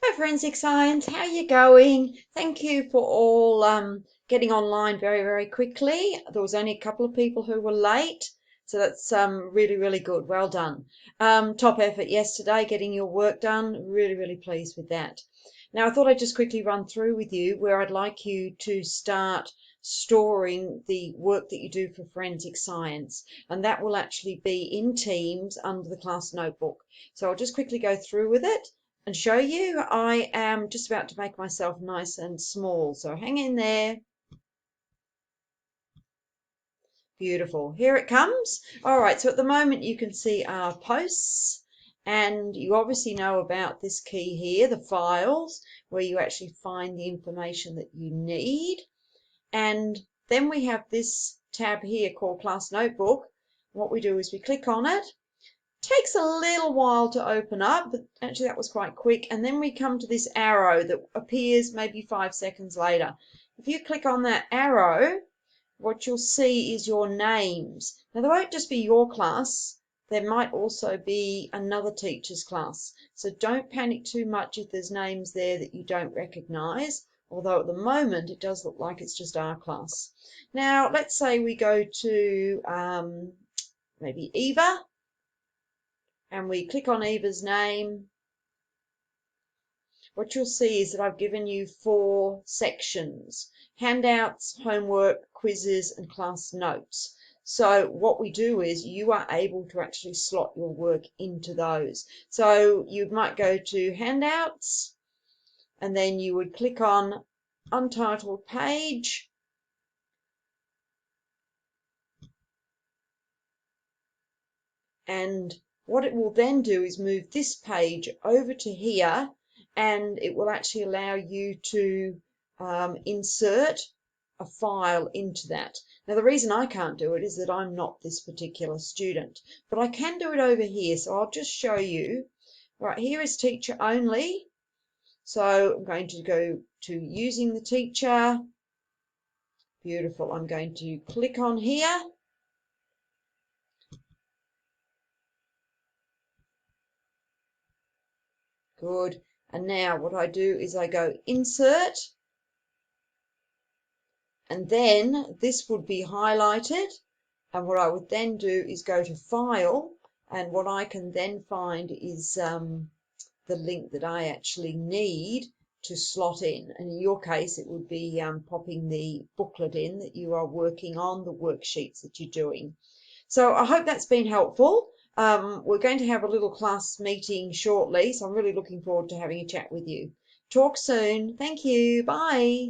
Hi Forensic Science, how you going? Thank you for all getting online very quickly. There was only a couple of people who were late, so that's really good. Well done. Top effort yesterday getting your work done. Really pleased with that. Now I thought I'd just quickly run through with you where I'd like you to start storing the work that you do for Forensic Science, and that will actually be in Teams under the class notebook. So I'll just quickly go through with it and show you. I am just about to make myself nice and small, so hang in there. Beautiful. Here it comes. All right, so at the moment you can see our posts, and you obviously know about this key here, the files, where you actually find the information that you need. And then we have this tab here called Class Notebook. What we do is we click on it. Takes a little while to open up, but actually that was quite quick. And then we come to this arrow that appears maybe 5 seconds later. If you click on that arrow, what you'll see is your names. Now, there won't just be your class. There might also be another teacher's class. So don't panic too much if there's names there that you don't recognize, although at the moment it does look like it's just our class. Now, let's say we go to maybe Eva, and we click on Eva's name. What you'll see is that I've given you 4 sections: handouts, homework, quizzes, and class notes. So what we do is you are able to actually slot your work into those. So you might go to handouts, and then you would click on untitled page, and what it will then do is move this page over to here, and it will actually allow you to insert a file into that. Now, the reason I can't do it is that I'm not this particular student, but I can do it over here. So I'll just show you. Right, here is teacher only. So I'm going to go to using the teacher. Beautiful. I'm going to click on here. Good. And now what I do is I go insert, and then this would be highlighted, and what I would then do is go to file, and what I can then find is the link that I actually need to slot in, and in your case it would be popping the booklet in that you are working on, the worksheets that you're doing. So I hope that's been helpful. We're going to have a little class meeting shortly, so I'm really looking forward to having a chat with you. Talk soon. Thank you. Bye.